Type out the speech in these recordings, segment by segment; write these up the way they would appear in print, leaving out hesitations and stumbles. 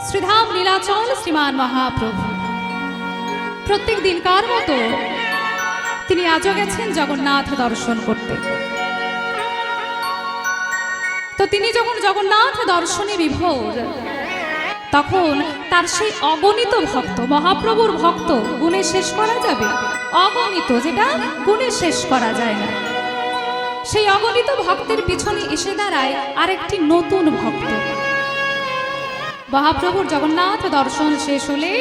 শ্রীধাম নীলাচল শ্রীমান মহাপ্রভু প্রত্যেক দিনকার মতো তিনি আজও গেছেন জগন্নাথ দর্শন করতে। তো তিনি যখন জগন্নাথ দর্শনে বিভোর, তখন তার সেই অগণিত ভক্ত, মহাপ্রভুর ভক্ত গুণে শেষ করা যাবে? অগণিত, যেটা গুণে শেষ করা যায় না। সেই অগণিত ভক্তের পিছনে এসে দাঁড়ায় আরেকটি নতুন ভক্ত। মহাপ্রভুর জগন্নাথ দর্শন শেষ হলে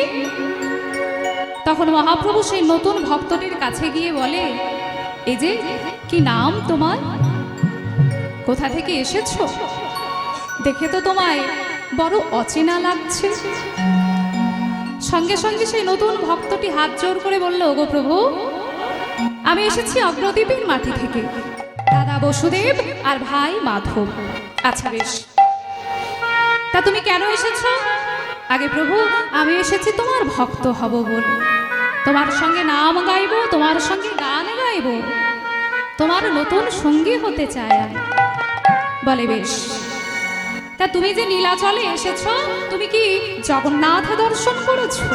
তখন মহাপ্রভু সেই নতুন ভক্তটির কাছে গিয়ে বলে, এই যে কি নাম তোমার, কোথা থেকে এসেছো? দেখে তো তোমায় বড় অচেনা লাগছে। সঙ্গে সঙ্গে সেই নতুন ভক্তটি হাত জোর করে বলল, ওগো প্রভু, আমি এসেছি অগ্রদ্বীপের মাটি থেকে, দাদা বসুদেব আর ভাই মাধব। আচ্ছা বেশ, তা তুমি কেন এসেছো? আগে প্রভু, আমি এসেছি তোমার ভক্ত হব বলে, তোমার সঙ্গে নাম গাইব, তোমার সঙ্গে গান গাইব, তোমার নতুন সঙ্গী হতে চাই আমি। বলে বেশ, তা তুমি যে নীলাচলে এসেছো, তুমি কি জগন্নাথ দর্শন করেছো?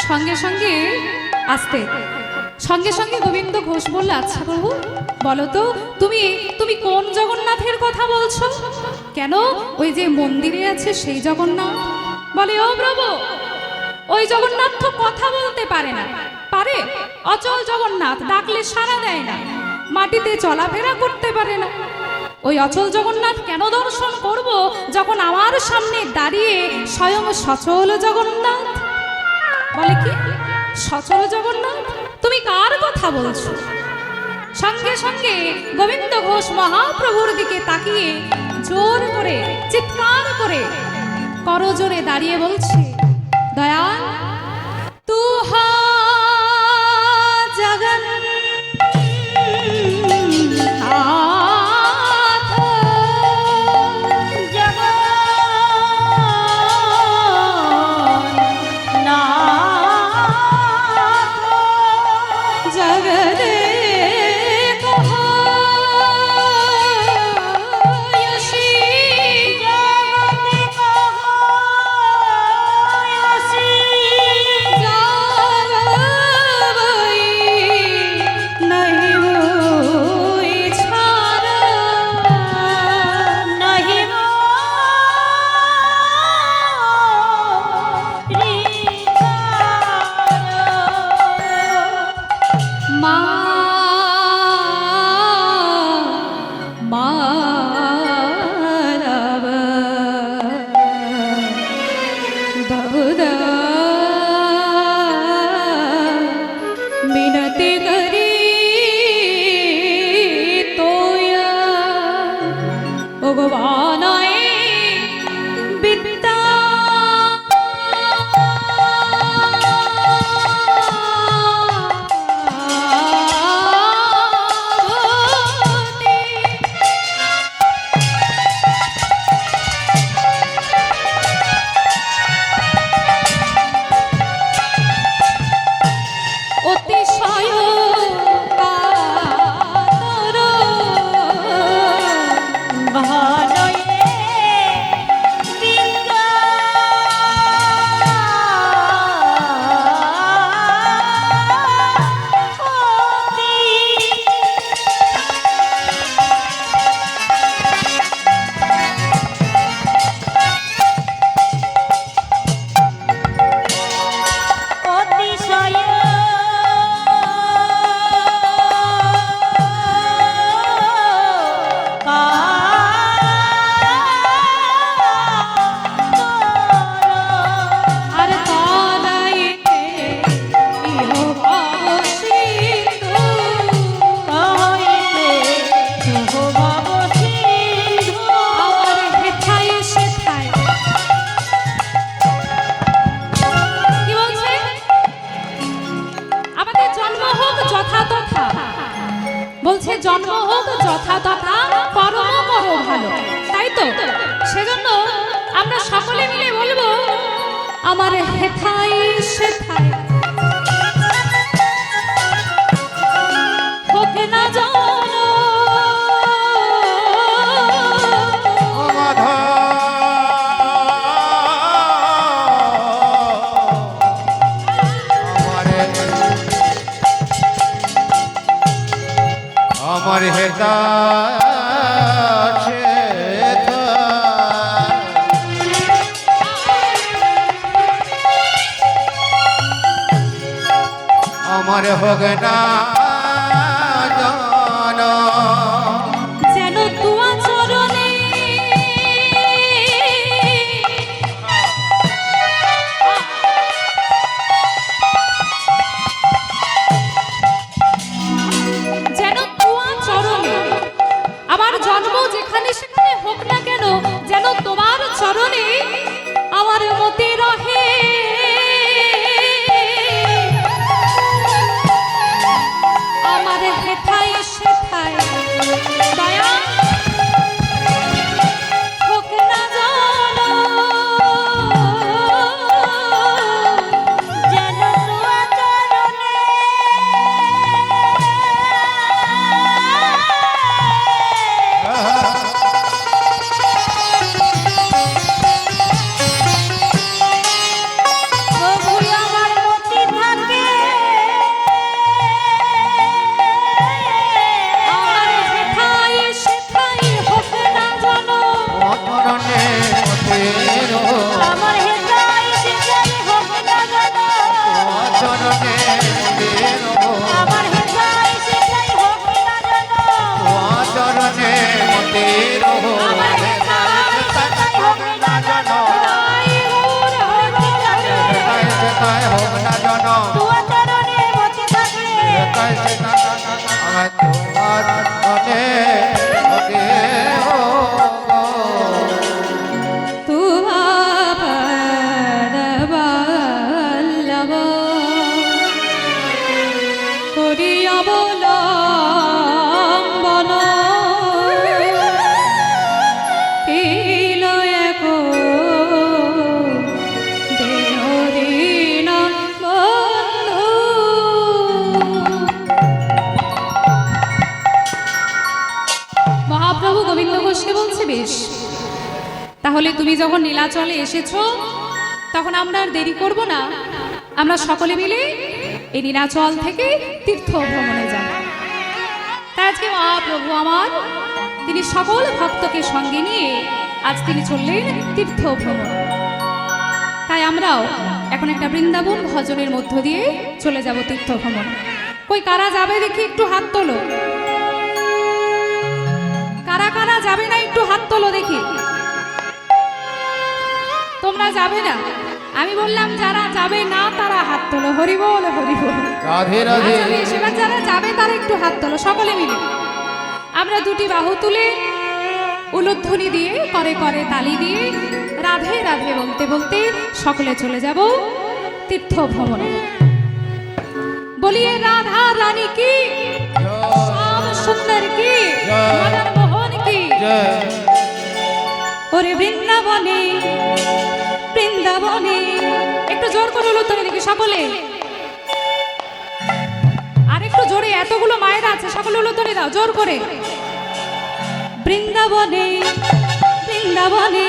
সঙ্গে সঙ্গে আসতে সঙ্গে সঙ্গে গোবিন্দ ঘোষ বলল, আচ্ছা প্রভু বলো তো, তুমি কোন জগন্নাথের কথা বলছো? কেন, ওই যে মন্দিরে আছে সেই জগন্নাথ? বলে, ও প্রভু, ওই জগন্নাথ তো কথা বলতে পারে না। পারে? অচল জগন্নাথ, ডাকলে সাড়া দেয় না, মাটিতে চলাফেরা করতে পারে না। ওই অচল জগন্নাথ কেন দর্শন করব, যখন আমার সামনে দাঁড়িয়ে স্বয়ং সচল জগন্নাথ? বলে, কি সচল জগন্নাথ? তুমি কার কথা বলছো? সঙ্গে সঙ্গে গোবিন্দ ঘোষ মহাপ্রভুর দিকে তাকিয়ে জোর করে চিৎকার করে করজোরে দাঁড়িয়ে বলছে, দয়াল তু হা জন্ম হোক যথা তথা, কর্ম করো ভালো, তাই তো? সেজন্য আমরা সকলে মিলে বলবো, আমার হেথাই সেথাই হোক না জন, মাধব হেতা আমার হোক না যেন তুয়া চরণে যেন তুয়া চরণে আমার জন্ম যেখানে সেখানে হোক না কেন, যেন তোমার চরণে আমার মতি রহে। আমার হেথায় সেথায় দয়া হোক না জানো, যেন তোমার চরণে প্রভু আমার মতি থাকে। আমার হেথায় সেথায় হোক না জানো, অচরণে মতের আমার হেথায় সেথায় হোক না জানো, অচরণে মতের আমার হেথায় সেথায় হোক না জানো, অচরণে মতের আমার হেথায় সেথায় হোক না জানো। আই ওর হরিচারে হেতায় সেতায় হোক না জন তুয়া চরণে মতি থাকে। হেতায় সেতায় আমার তোমার মনে মতের তুয়া পরবল্লভ করিয়া অবলম্বন তিল এক দেহঋণ বন্ধু। মহাপ্রভু গোবিন্দ ঘোষকে বলছে, বেশ তাহলে তুমি যখন নীলাচলে এসেছো তখন আমরা আর দেরি করব না, আমরা সকলে মিলে এই নীলাচল থেকে তীর্থ ভ্রমণে যাব। তাই আজকে মহাপ্রভু আমার তিনি সকল ভক্তকে সঙ্গে নিয়ে আজ তিনি চললেন তীর্থ ভ্রমণ। তাই আমরাও এখন একটা বৃন্দাবন ভজনের মধ্য দিয়ে চলে যাব তীর্থ ভ্রমণ। কই কারা যাবে দেখি একটু হাত তোলো, কারা কারা যাবে না একটু হাত তোলো দেখি। তোমরা যাবে না? আমি বললাম যারা যাবে না তারা হাত তোলো। হরি বল হরি বল। রাধে রাধে আচ্ছা বেশ, এবার যারা যাবে তারা একটু হাত তোলো সকলে মিলে। আমরা দুটি বাহু তুলে উলুধ্বনি দিয়ে করে করে তালি দিয়ে রাধে রাধে বলতে বলতে সকলে চলে যাব তীর্থ ভ্রমণে। বলিয়ে রাধা রানী কি, শ্যাম সুন্দর কি, মদন মোহন কি। জয় ওরে বৃন্দাবনে বৃন্দাবনে, একটু জোর করে উলুধ্বনি দেখি সকলে, আর একটু জোরে, এতগুলো মায়েরা আছে সকলে উলুধ্বনি দাও জোর করে। বৃন্দাবনে বৃন্দাবনে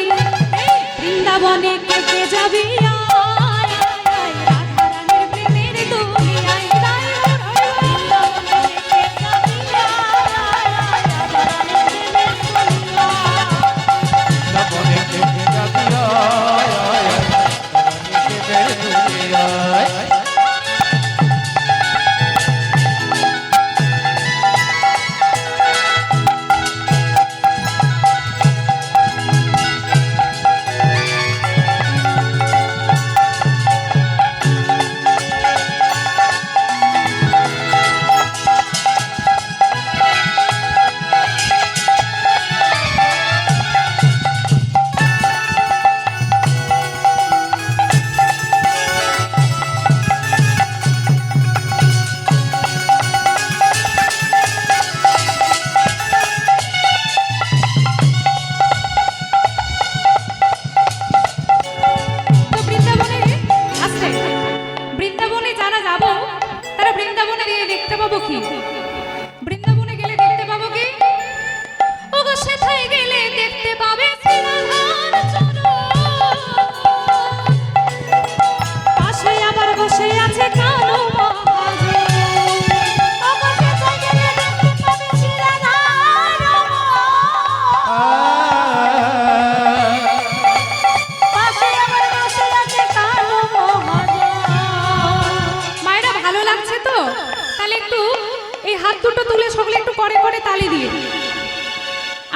বৃন্দাবনে কে কে যাবি আয়, আয়, রাধা রানীর প্রেমের দুনিয়ায় রায় রায়। বৃন্দাবনে কে যাবি আয়, আয়, রাধা রানীর প্রেমের দুনিয়ায়। সপনে কেটে যাবি আয় আয় রানী কেটে দুনিয়ায়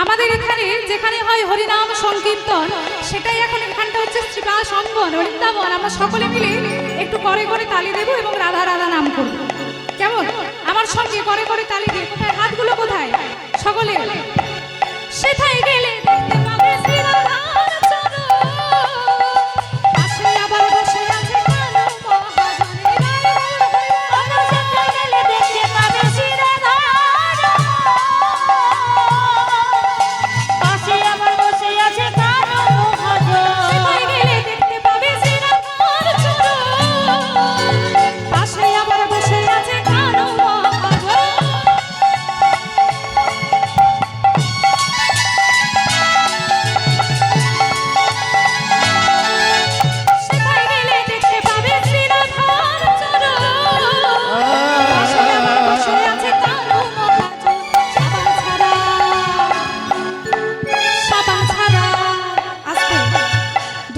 আমাদের এখানে যেখানে হয় হরিনাম সংকীর্তন, সেটাই এখন এখানটা হচ্ছে শ্রীবাস অঙ্গন বৃন্দাবন। আমরা সকলে মিলে একটু করে করে তালি দেবো এবং রাধা রাধা নাম করবো, কেমন? আমার সঙ্গে করে করে তালি দিয়ে, কোথায় হাতগুলো কোথায় সকলে? সেথায় গেলে দেখতে পাবে শ্রী রাধার চরণ, পাশে আবার বসে আছে কালো মহাজনের রায়। সেথায় গেলে দেখতে পাবে শ্রী রাধার, পাশে আবার বসে আছে কালো মহাজন। সেথায় গেলে দেখতে পাবে শ্রী রাধার চরণ, পাশে আবার বসে আছে কালো মহাজন। সেথায় গেলে দেখতে পাবে শ্রী রাধার চরণ, পাশে আবার বসে আছে কালো মহাজন। সাবান ছাড়া আস্তে,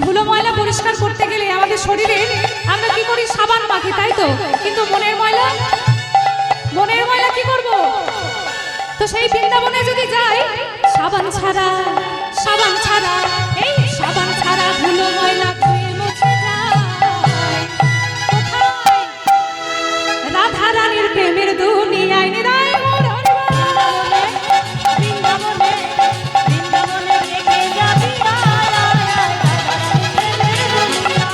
ধুলো ময়লা পরিষ্কার করতে গেলে আমাদের শরীরে আমরা কি করি? সাবান মাখি, তাই তো? কিন্তু মনের ময়লা কি করব? তো সেই বৃন্দাবনে যদি যাই, সাবান ছাড়া এই সাবান ছাড়া ধুলো ময়লা ধুয়ে মুছে যায়। কোথায়? রাধা রানীর প্রেমের দুনিয়ায় নিরায় মোর হরিবল। বৃন্দাবনে, বৃন্দাবনে দেখে যাবি আয়, আয়, আয়, রাধারানীর দুনিয়া।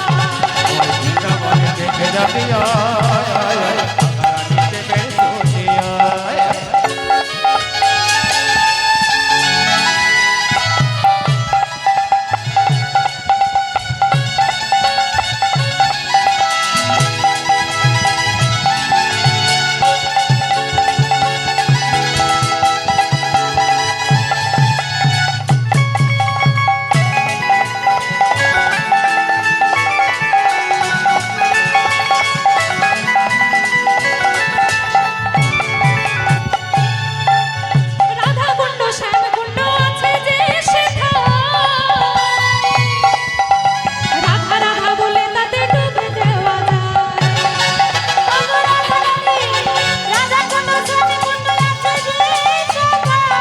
বৃন্দাবনে দেখে যাবি আয় আয় আয়, রাধারানীকে বের দুনিয়ায়। রাধা কুণ্ড শ্যাম কুণ্ড আছে যে সেথায়, রাধা রাধা বলে তাতে ডুবে দেওয়া যায়। ওগো রাধারানী, রাধাকুণ্ড শ্যামকুণ্ড আছে যে সেথায়,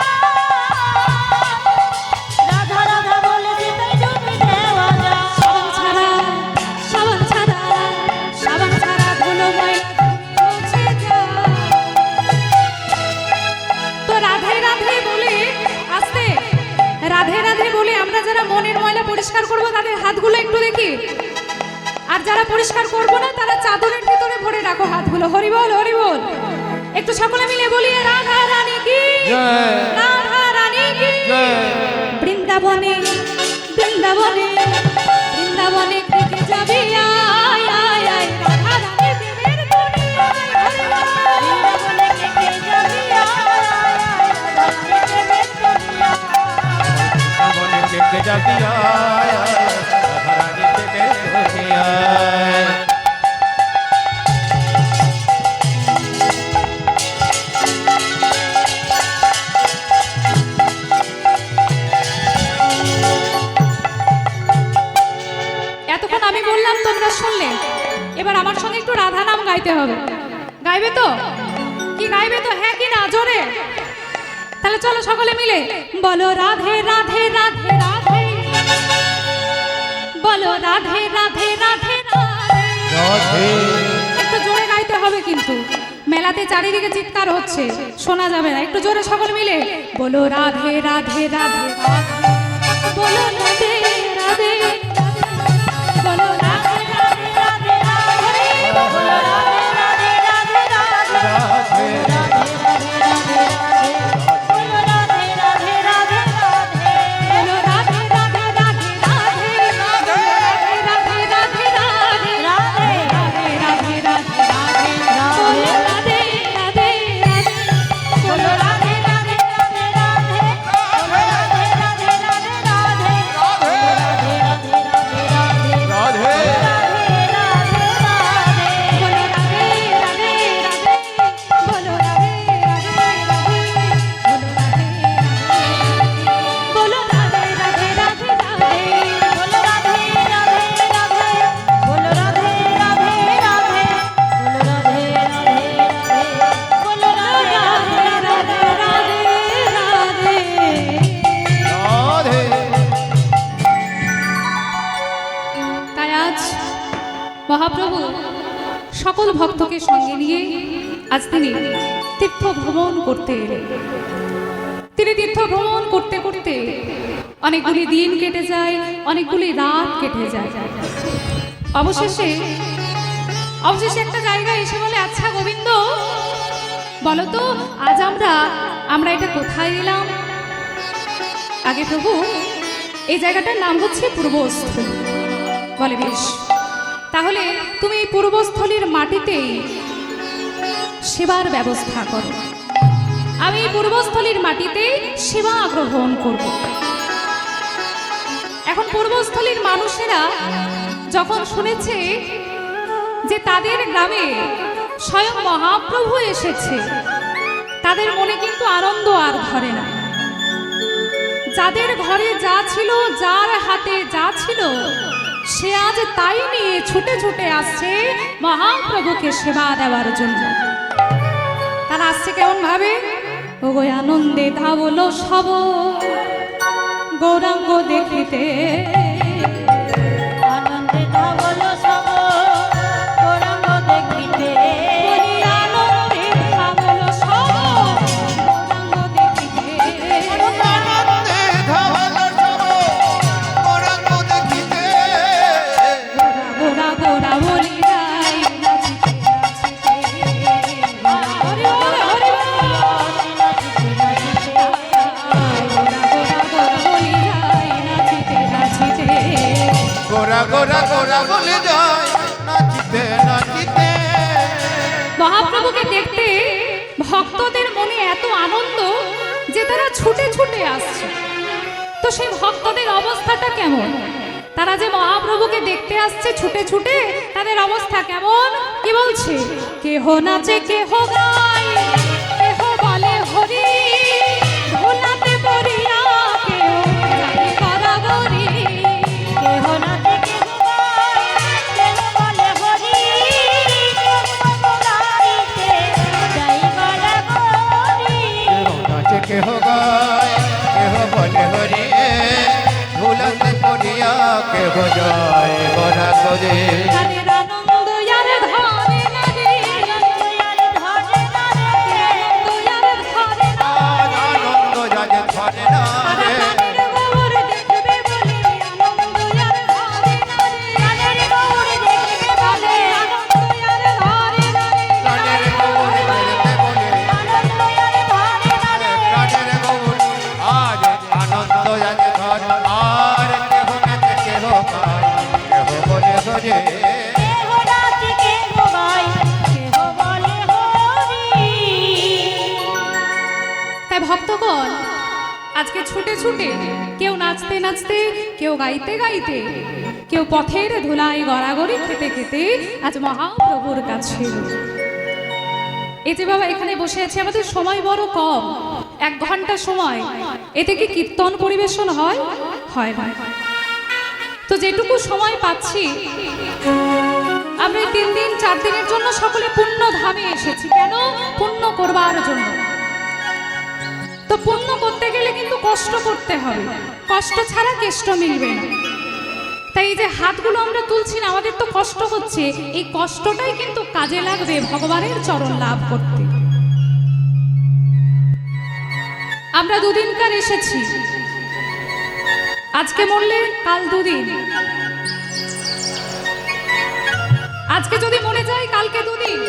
রাধা রাধা বলে সেথায় ডুবে দেওয়া যায়। সাবান ছাড়া ধুলো ময়লা ধুয়ে মুছে যায়। তো রাধে রাধে বলে আস্তে, রাধে রাধে বলে আমরা যারা মনের ময়লা পরিষ্কার করব তাদের হাতগুলো একটু দেখি, আর যারা পরিষ্কার করব না তারা চাদরের ভিতরে ভরে রাখো হাতগুলো। হরি বল হরি বল, একটু সকলে মিলে বলি রাধা রানী কি জয়। রাধা রানী কি জয়। বৃন্দাবনে বৃন্দাবনে বৃন্দাবনে থেকে যাবি আয় আয় আয়, রাধা রানী প্রেমের দুনিয়ায় হরি বল। বৃন্দাবনে দেখে যাবি আয়, আয়, আয়, রাধারানীর দুনিয়া। বৃন্দাবনে দেখে যাবি আয় আয় আয়, রাধারানীকে বের দুনিয়ায়। এতক্ষণ আমি বললাম তোমরা শুনলে, এবার আমার সঙ্গে একটু রাধা নাম গাইতে হবে। গাইবে তো? কি গাইবে তো? হ্যাঁ কি না? জোরে। তাহলে চলো সকলে মিলে বলো রাধে রাধে রাধে রাধে, বলো রাধে রাধে রাধে রাধে। রাধে একটু জোরে গাইতে হবে কিন্তু, মেলাতে চারিদিকে চিৎকার হচ্ছে, শোনা যাবে না। একটু জোরে সকলে মিলে বলো রাধে রাধে রাধে রাধে, বলো রাধে রাধে রাধে, বলো রাধে রাধে রাধে রাধে, বলো রাধে রাধে রাধে রাধে, রাধে বলো রাধে রাধে রাধে রাধে। বলো রাধে রাধে রাধে রাধে, রাধে রাধে রাধে রাধে, রাধে রাধে রাধে রাধে, বলো রাধে রাধে রাধে, বলো রাধে রাধে রাধে রাধে, বলো রাধে রাধে রাধে রাধে। মহাপ্রভু সকল ভক্তকে সঙ্গে নিয়ে আজ তিনি তীর্থ ভ্রমণ করতে এলেন। তিনি তীর্থ ভ্রমণ করতে করতে অনেকগুলি দিন কেটে যায়, অনেকগুলি রাত কেটে যায়। অবশেষে একটা জায়গায় এসে বলে, আচ্ছা গোবিন্দ বলো তো আজ আমরা এটা কোথায় এলাম? আগে প্রভু এই জায়গাটার নাম হচ্ছে পূর্বস্থলী। বলে বেশ, তাহলে তুমি এই পূর্বস্থলীর মাটিতেই সেবার ব্যবস্থা করো। আমি এই পূর্বস্থলীর মাটিতে সেবা গ্রহণ করব। এখন পূর্বস্থলীর মানুষেরা যখন শুনেছে যে তাদের গ্রামে স্বয়ং মহাপ্রভু এসেছে, তাদের মনে কিন্তু আনন্দ আর ধরে না। যাদের ঘরে যা ছিল, যার হাতে যা ছিল, সে আজ তাই নিয়ে ছুটে ছুটে আসছে মহাপ্রভুকে সেবা দেওয়ার জন্য। তারা আসছে কেমন ভাবে? ও গো আনন্দে ধাবল সব গৌরাঙ্গ দেখিতে, আনন্দে ধাবল সব গৌরাঙ্গ দেখিতে। বলি আনন্দে ধাবল সব গৌরাঙ্গ দেখিতে। আনন্দে ধাবল সব গৌরাঙ্গ দেখিতে। গোরা গোরা বলি যাই নাচিতে নাচিতে। হরি বল, হরি বল। গোরা গোরা গোরা বলি যাই নাচিতে নাচিতে। গোরা গোরা গোরা বলে যায় নাচিতে নাচিতে। মহাপ্রভুকে দেখতে ভক্তদের মনে এত আনন্দ যে তারা ছুটে ছুটে আসছে। তো সেই ভক্তদের অবস্থাটা কেমন? তারা যে মহাপ্রভুকে দেখতে আসছে ছুটে ছুটে, তাদের অবস্থা কেমন? কি বলছে? কেহ নাচে কেহ গায়, কেহ বলে হরি, ভোলাতে পড়িয়া কেউ যায় গড়াগড়ি। কেহ নাচে কেহ গায়, কেহ বলে হরি, কেহ গাইতে যাই গড়াগড়ি। কেহ নাচে কেহ গায়, কেহ বলে হরি, ভুলাতে পড়িয়া কেহ যায় গোরা গোরে। তাদের আনন্দ আর ধরে না রে, দয়াল ধরে না রে, আনন্দ আর ধরে না। আজ আনন্দ যাজে ধরে না তারা রে। কানের গৌর দেখবে বলে আনন্দ আর ধরে না রে। কানের গৌর দেখবে বলে আনন্দ আর ধরে না রে। কানের গৌর বেরোতে বলে, আনন্দ আর ধরে না রে। কানের গৌর আজ আনন্দ যাজে ধরে। আর কেহ নাচে কেহ গায়, কেহ বলে হরে। কেহ নাচে কেহ গায়, কেহ বলে হরি। তাই ভক্তগণ আজকে ছুটে ছুটে, কেউ নাচতে নাচতে, কেউ গাইতে গাইতে, কেউ পথের ধুলায় গড়াগড়ি খেতে খেতে আজ মহাপ্রভুর কাছে এলো। এই যে বাবা এখানে বসে আছে, আমাদের সময় বড় কম, 1 ঘন্টা সময়। এতে কি কীর্তন পরিবেশন হয়? হয় না। তো যেটুকু সময় পাচ্ছি, আমরা 3 দিন 4 দিনের জন্য সকলে পুণ্য ধামে এসেছি। কেন? পুণ্য করবার জন্য। তো পুণ্য করতে গেলে কিন্তু কষ্ট করতে হবে, কষ্ট ছাড়া কেষ্ট মিলবে না। তাই এই যে হাতগুলো আমরা তুলছি না, আমাদের তো কষ্ট হচ্ছে, এই কষ্টটাই কিন্তু কাজে লাগবে ভগবানের চরণ লাভ করতে। আমরা 2 দিনকার এসেছি, আজকে মরলে কাল 2 দিন, আজকে যদি মরে যায় কালকে 2 দিন।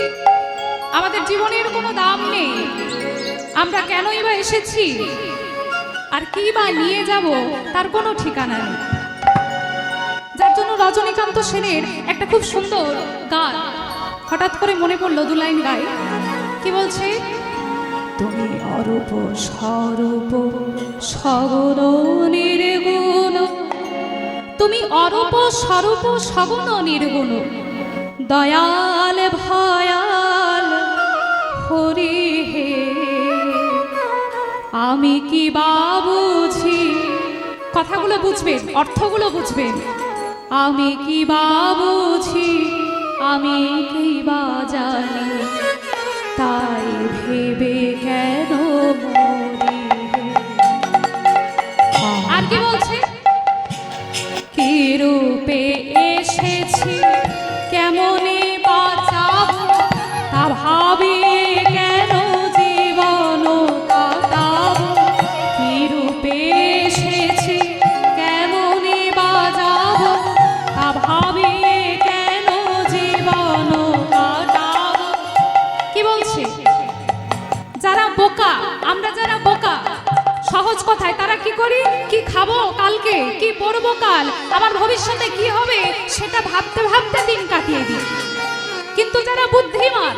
আমাদের জীবনের কোনো দাম নেই। আমরা কেনই বা এসেছি আর কি বা নিয়ে যাব তার কোনো ঠিকানা নেই। যার জন্য রজনীকান্ত সেনের একটা খুব সুন্দর গান হঠাৎ করে মনে পড়লো, 2 লাইন গাই। কি বলছে? তুমি অরূপ স্বরূপ সগুণ নির্গুণ, তুমি অরূপ স্বরূপ সগুণ নির্গুণ, দয়াল ভয়াল হরি হে। আমি কি বা বুঝি, কথাগুলো বুঝবেন, অর্থগুলো বুঝবেন। আমি কি বা বুঝি, আমি কি বা জানি, তাই ভেবে কেন মরি হে। আর কি বলছে? কি রূপে এসেছি, কেমন করি কি খাবো কালকে, কি পরবো কাল, আমার ভবিষ্যতে কি হবে সেটা ভাবতে ভাবতে দিন কাটিয়ে দিই। কিন্তু যারা বুদ্ধিমান,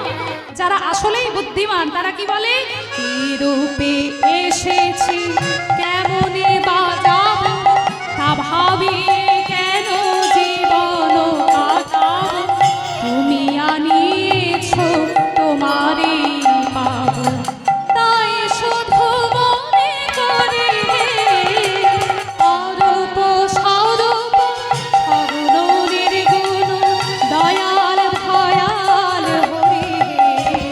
যারা আসলেই বুদ্ধিমান, তারা কি বলে, কি রূপে এসেছি কেমনে বাজাবো, তা ভাবি কেন জীবন কাটাবো, তুমি আনিয়েছো তোমারই পাবো, তাই শুধু মনে করে অরূপ স্বরূপ সগুণ নির্গুণ দয়াল ভয়াল হরি হে।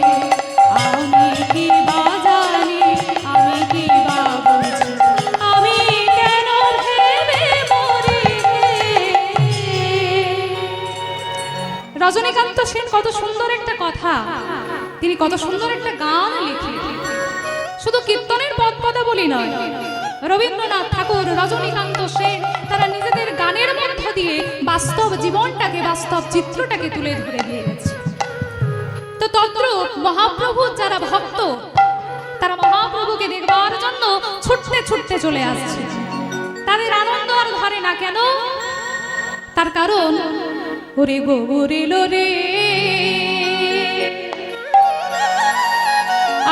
আমি কি বা জানি, আমি কি বা বুঝি, আমি কেন ভেবে মরি হে। রজনীকান্ত সেন কত সুন্দর একটা কথা, তিনি কত সুন্দর একটা গান লিখলেন। শুধু কীর্তনের পদ পদাবলী নয়, রবীন্দ্রনাথ ঠাকুর, রজনীকান্ত সেন তারা নিজেদের গানের মধ্য দিয়ে বাস্তব জীবনটাকে, বাস্তব চিত্রটাকে তুলে ধরে দিয়ে গেছে। তো তদ্রূপ মহাপ্রভুর যারা ভক্ত, তারা মহাপ্রভুকে দেখবার জন্য ছুটতে ছুটতে চলে আসছে। তাদের আনন্দ আর ধরে না কেন? তার কারণ, ওরে গোরে রে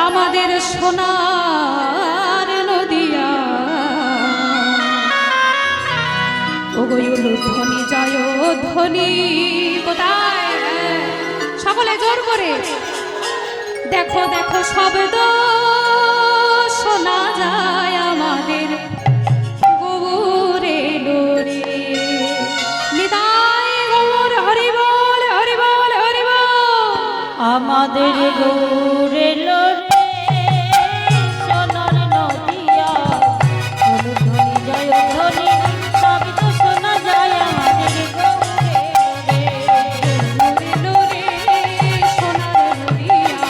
আমাদের সোনার নদিয়া, ও গয়ুল ধ্বনি জয় ধ্বনি কোথায়, সকলে জোর করে দেখো দেখো শব্দ শোনা যায় আমাদের গৌরে লোরে। নিতাই গৌর হরি বল হরি বল হরি বল। আমাদের গৌরে লোরে সোনার নদিয়া, অনুধ্বনি জয় ধ্বনি সবই তো শোনা যায় আমাদের গৌরে লোরে সোনার নদিয়া,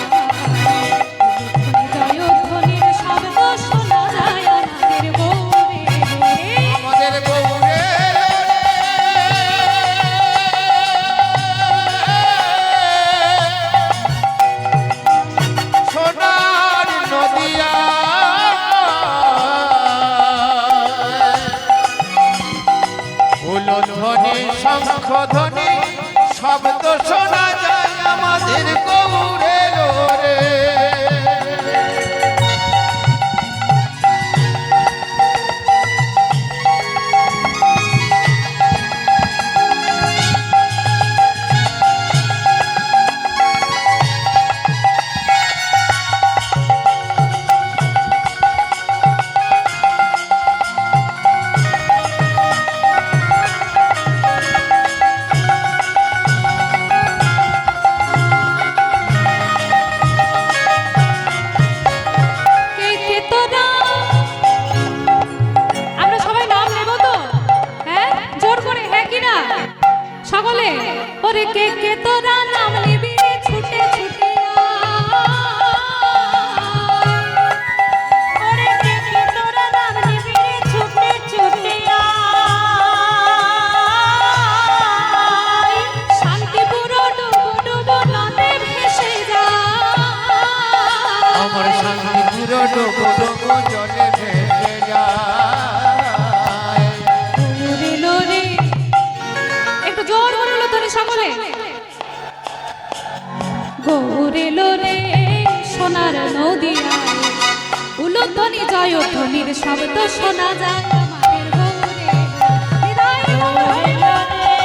জয় ধ্বনির শব্দ শোনা যায় আমাদের গৌরে লোরে। আমাদের গৌরে সোনার নদিয়া, উলধ্বনি শঙ্খধ্বনি শব্দ শোনা যায় আমাদের গৌরে লোরে। কে কে তোরা, আমরা সবাই নাম নেব তো? হ্যাঁ, জোর করে, হ্যাঁ কি না সকলে? ওরে কে কে তোরা নাম নিবি রে ছুটে ছুটে ওরে কে কে তোরা নাম নিবি রে ছুটে ছুটে আয়। শান্তিপুর ডুবো ডুবো নদে ভেসে যায়, আমার শান্তিপুর ডুবো ডুবো জলে ভেসে যায়। গৌরে লোরে। একটু জোর করে লো তোরে সকলে, গৌরে লোরে সোনার নদিয়া, উলধ্বনি জয় ধ্বনির শব্দ শোনা যায় আমাদের গৌরে। হৃদয় গৌরে লোরে।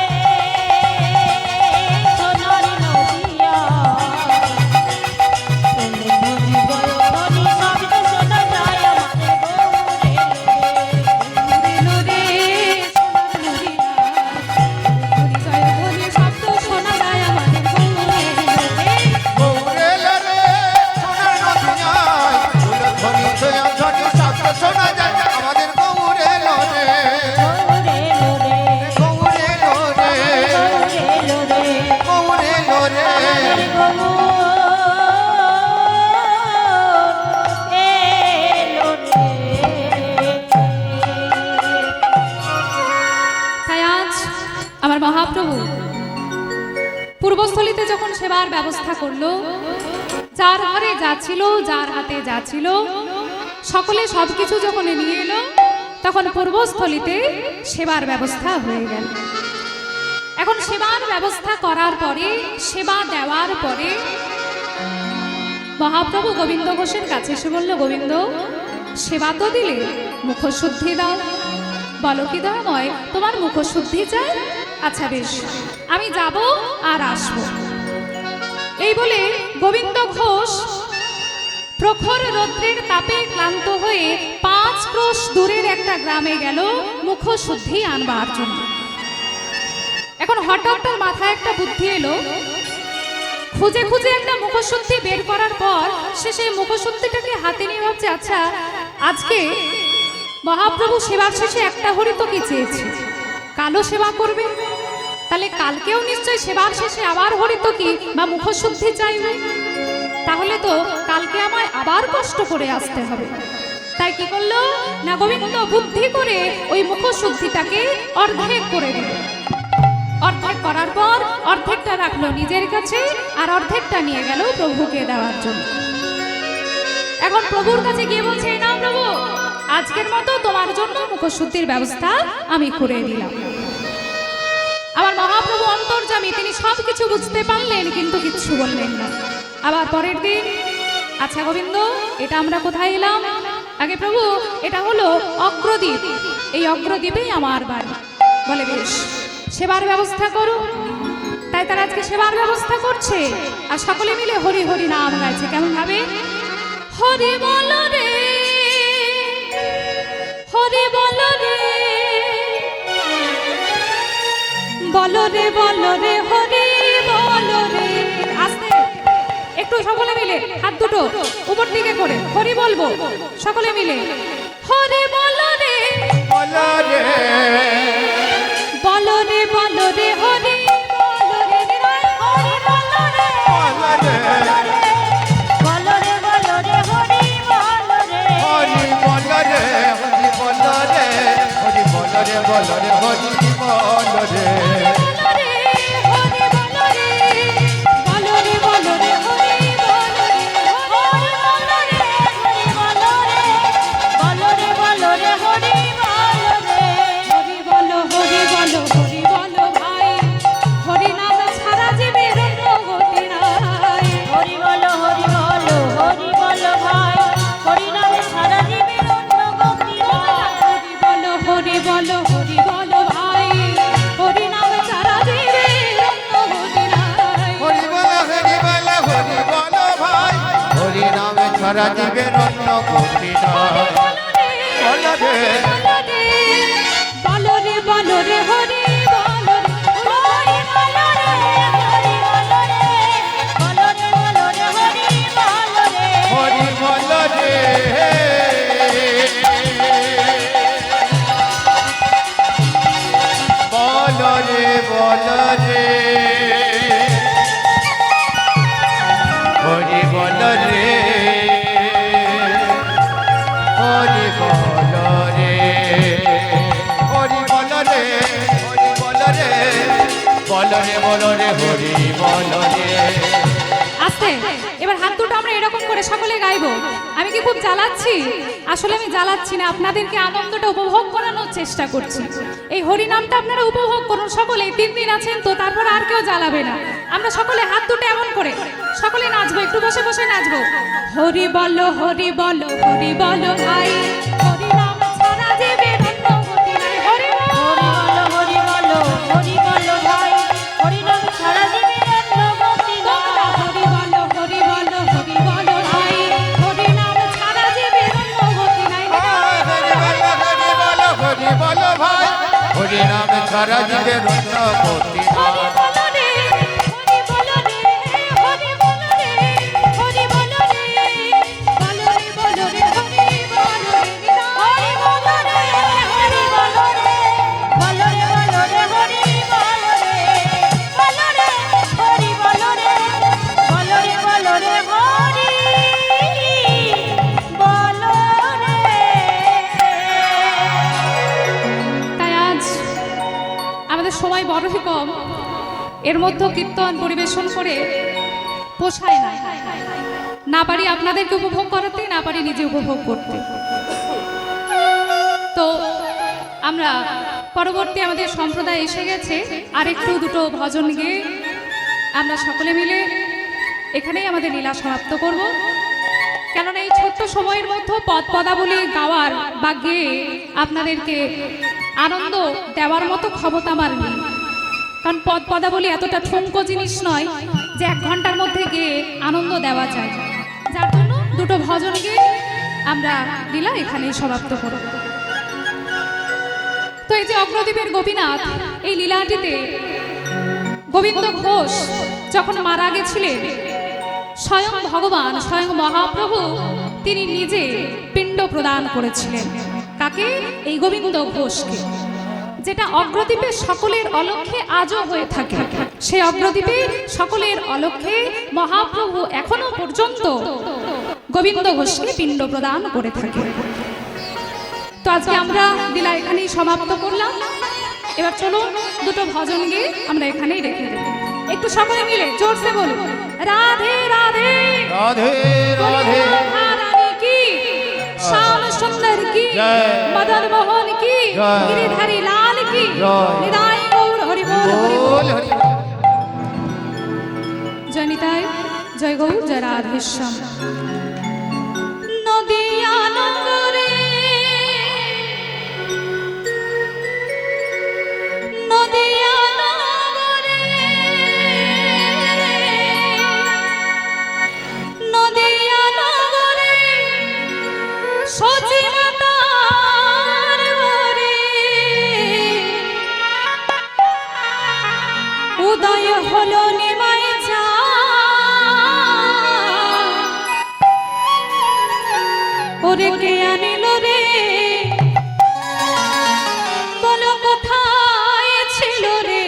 সোনার নদিয়া, অনুধ্বনি জয় ধ্বনি শব্দ শোনা যায় আমাদের গৌরে লোরে সোনার নদিয়া, উলধ্বনি জয় ধ্বনি শব্দ শোনা যায় আমাদের গৌরে লোরে। গৌরে লোরে সোনার নদিয়ায়, উলধ্বনি জয় ধ্বনি শব্দ শোনা যায় আমাদের গৌরে লোরে। গৌরে লোরে, গৌরে লোরে, গৌরে লোরে, গৌরে লোরে। তাই আজ আমার মহাপ্রভু পূর্বস্থলীতে যখন সেবার ব্যবস্থা করলো, যার ঘরে যাচ্ছিল, যার হাতে যাচ্ছিল, সকলে সবকিছু যখন নিয়ে এলো, তখন পূর্বস্থলিতে সেবার ব্যবস্থা হয়ে গেল। এখন সেবার ব্যবস্থা করার পরে, সেবা দেওয়ার পরে মহাপ্রভু গোবিন্দ ঘোষের কাছে এসে বলল, গোবিন্দ, সেবা তো দিলে, মুখশুদ্ধি দাও। বলো কি দয়াময়, তোমার মুখশুদ্ধি চাই? আচ্ছা বেশ, আমি যাব আর আসবো। এই বলে গোবিন্দ ঘোষ প্রখর রৌদ্রের তাপে ক্লান্ত হয়ে 5 ক্রোশ দূরের একটা গ্রামে গেল মুখশুদ্ধি আনবার জন্য। এখন হঠাৎ তার মাথায় একটা বুদ্ধি এলো। খুঁজে খুঁজে একটা মুখশুদ্ধি বের করার পর সে সেই মুখশুদ্ধিটাকে হাতে নিয়ে ভাবছে, আচ্ছা আজকে মহাপ্রভু সেবার শেষে একটা হরি তো কি চেয়েছে, কালো সেবা করবে, তাহলে কালকেও নিশ্চয়ই সেবার শেষে আবার হরিত কি বা মুখশুদ্ধি চাইবে, তাহলে তো কালকে আমায় আবার কষ্ট করে আসতে হবে। তাই কি করলো না, গোবিন্দ বুদ্ধি করে ওই মুখশুদ্ধিটাকে অর্ধেক করে দিল। অর্ধেক করার পর অর্ধেকটা রাখলো নিজের কাছে আর অর্ধেকটা নিয়ে গেল প্রভুকে দেওয়ার জন্য। এখন প্রভুর কাছে গিয়ে বলছে, না প্রভু, আজকের মতো তোমার জন্য মুখশুদ্ধির ব্যবস্থা আমি করে দিলাম। আমার মহাপ্রভু অন্তর্যামী, তিনি সবকিছু বুঝতে পারলেন কিন্তু কিছু বললেন না। আবার পরের দিন, আচ্ছা গোবিন্দ, এটা আমরা কোথায় এলাম? আগে প্রভু, এটা হলো অগ্রদ্বীপ, এই অগ্রদ্বীপেই আমার বাড়ি। বলে বেশ, সেবার ব্যবস্থা করো। তাই তারা আজকে সেবার ব্যবস্থা করছে আর সকলে মিলে হরি হরি নাম গাইছে। কেমন ভাবে? হরি বল রে, হরি বল রে, বলো রে বলো রে, হরি বলো রে। আস্তে একটু সকলে মিলে হাত দুটো উপর দিকে করে হরি বলবো সকলে মিলে। হরি বলো রে, বলো রে, বলো রে বলো রে, হরি বলো রে, হরি বলো রে, বলো রে, বলো রে বলো রে হরি বলো রে হরি বলো রে, হরি বলো রে, হরি বলো রে, বলো রে, হরি বলো রে। বলো রে বলো রে, হরি বলো রে, হরি বলো রে হরি বলো রে বলো রে বলো রে হরি বলো রে হরি বলো, হরি বলো, হরি বলো ভাই, হরি নাম ছাড়া জীবের অন্য গতি নাই। হরি বলো হরি বলো হরি বলো ভাই হরি নামে সারা জীবের অন্য গতি নাই হরি বলো, হরি বলো, হরি বলো ভাই, হরি নাম ছাড়া জীবের অন্য গতি নাই। হরি বলো, হরি বলো, হরি বলো ভাই, হরি নামে ছাড়া জীবের অন্য গতি নাই। বলো রে, বলো রে বলো রে, হরি বলো রে, হরি বলো রে হরি বলো রে বলো রে বলো রে হরি বলো রে হরি বলো রে। বলো রে, বলো রে, হরি বলো রে, হরি বলো রে, হরি বলো রে, হরি বলো রে, বলো রে, বলো রে, হরি বলো রে। আস্তে এবার হাত দুটো আমরা এরকম করে সকলে গাইবো। আমি কি খুব জ্বালাচ্ছি? আসলে আমি জ্বালাচ্ছি না, আপনাদেরকে আনন্দটা উপভোগ করানোর চেষ্টা করছি। এই হরি নামটা আপনারা উপভোগ করুন সকলে। 3 দিন আছেন তো, তারপর আর কেউ জ্বালাবে না। আমরা সকলে হাত দুটো এমন করে সকলে নাচবো, একটু বসে বসে নাচবো। হরি বলো, হরি বলো, হরি বলো ভাই, হরি নাম ছাড়া জীবের অন্য গতি নাই। হরি হরি বলো হরি বলো হরি বলো ভাই হরি নামে সারা জীবের অন্য গতি তোমরা নাই হরি বলো, হরি বলো, হরি বলো ভাই, হরি নাম ছাড়া জীবের অন্য গতি নাই। হরি বলো, হরি বলো, হরি বলো ভাই, হরি নাম ছাড়া জীবের অন্য গতি হরি নাই। বলো রে, হরি বলো রে, হরি বলো রে, হরি বলো রে, বলো রে বলো রে, হরি বলো রে, হরি বলো রে হরি বলো রে বলো রে বলো রে হরি বলো রে বলো রে হরি বলো রে বলো রে বলো রে হরি বলো রে তাই আজ আমাদের সময় বড়ই কম, এর মধ্যে কীর্তন পরিবেশন করে পোষায় না। না পারি আপনাদেরকে উপভোগ করাতে, না পারি নিজে উপভোগ করতে। তো আমরা পরবর্তী আমাদের সম্প্রদায় এসে গেছে, আর একটু দুটো ভজন গিয়ে আমরা সকলে মিলে এখানেই আমাদের লীলা সমাপ্ত করব। কেননা এই ছোট্ট সময়ের মধ্যে পদ পদাবলী গাওয়ার বা গেয়ে আপনাদেরকে আনন্দ দেওয়ার মতো ক্ষমতা আমার নেই। কারণ পদ পদাবলী এতটা ঠুনকো জিনিস নয় যে 1 ঘন্টার মধ্যে গিয়ে আনন্দ দেওয়া যায়। যার জন্য দুটো ভজন গিয়ে আমরা লীলা এখানেই সমাপ্ত করব। তো এই যে অগ্রদ্বীপের গোপীনাথ, এই লীলাটিতে গোবিন্দ ঘোষ যখন মারা গেছিলেন, স্বয়ং ভগবান, স্বয়ং মহাপ্রভু তিনি নিজে পিণ্ড প্রদান করেছিলেন। কাকে? এই গোবিন্দ ঘোষকে। যেটা অগ্রদ্বীপে সকলের অলক্ষ্যে আজও হয়ে থাকে। সেই অগ্রদ্বীপে সকলের অলক্ষ্যে মহাপ্রভু এখনো পর্যন্ত গোবিন্দ ঘোষকে পিণ্ড প্রদান করে থাকে। তো আজকে আমরা লীলা এখানেই সমাপ্ত করলাম। এবার চলুন দুটো ভজন গিয়ে আমরা এখানেই রেখে দেব। একটু সকলে মিলে জোরসে বলুন, রাধে রাধে রাধে রাধে রাধা রানী কি, শ্যাম সুন্দর কি, জয়। মদন মোহন কি, জয়। গিরিধারী লাল কি, জয়। নিতাই গৌর হরি বল হরি বল। বল হরি বল। জয় নিতাই, জয় গৌর, জয় রাধেশ্যাম। নদিয়া নগরে, নদিয়া নগরে, নদিয়া নগরে সচি মাতার ঘরে উদয় হলো নিমাই চা, ওরে কে আনিল রে, বলো কোথায় ছিল রে,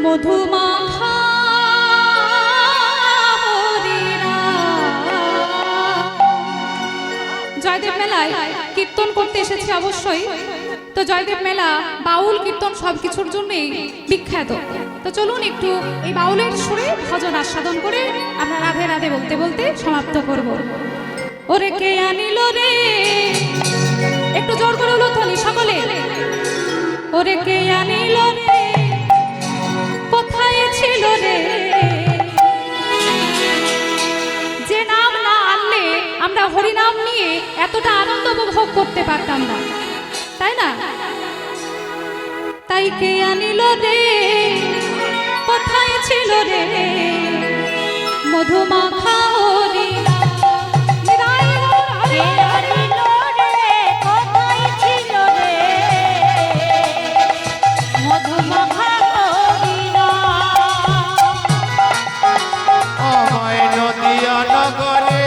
মধুমাখা হরিণা। জয়দেব মেলায় কীর্তন করতে এসেছি অবশ্যই। তো জয়দেব মেলা বাউল কীর্তন সবকিছুর জন্যই বিখ্যাত। তো চলুন একটু এই বাউলের সুরে ভজন আস্বাদন করে আমরা রাধে রাধে বলতে বলতে সমাপ্ত করব। ওরে কে আনিল রে, একটু জোর করে উলুধ্বনি সকলে। ওরে কে আনিল রে, কোথায় ছিল রে, যে নাম না আনলে আমরা হরিনাম নিয়ে এতটা আনন্দ উপভোগ করতে পারতাম না, তাই না? তাই কে আনিল রে, কোথায় ছিল রে, মধুমাখা হরিণা। নিতাই গৌর হরি কে আনিল রে, কোথায় ছিল রে, মধুমাখা হরিণা। আমায় নদিয়া নগরে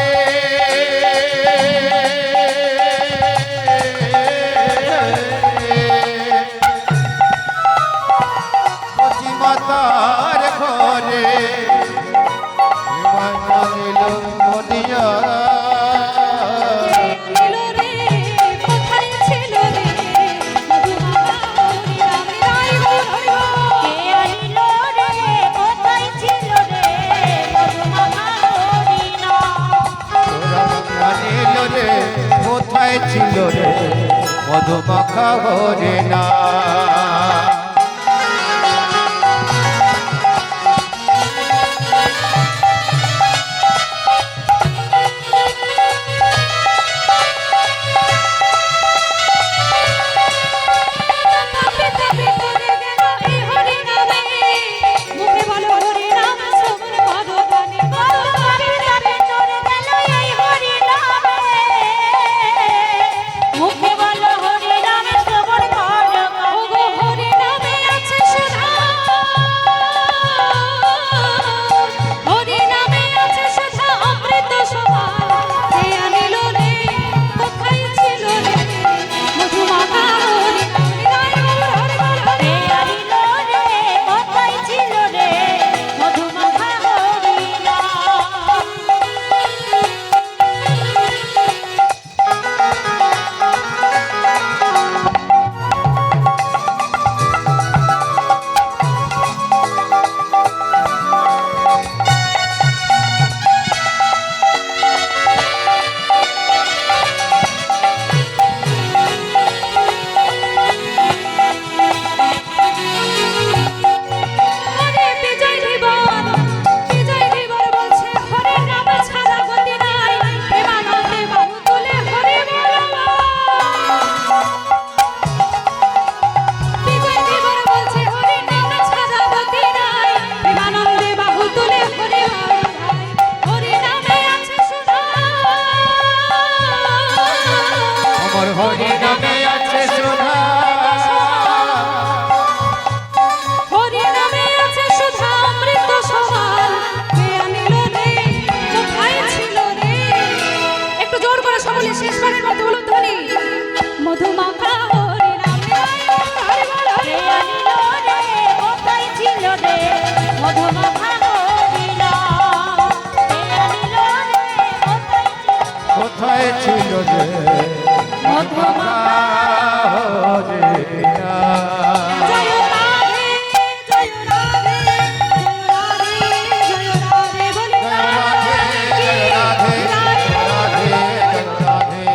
সচি মাতার ঘরে নিল নদিয়া। ছিল রে, কোথায় ছিল রে, মধুমাখা হরিণা। নিতাই গৌর হরি বল। কে আনিল রে, কোথায় ছিল রে, মধুমাখা হরিণা। তোরা নিল রে, কোথায় ছিল রে, মধুমাখা হরিণা। তাপে তাপে করে গেল এই হরিনামে, মুখে বলো হরিনাম শ্রবণ করো গানে। তাপে তাপে করে গেল এই হরিনামে, মুখে বলো হরিনাম শ্রবণ করো গানে। না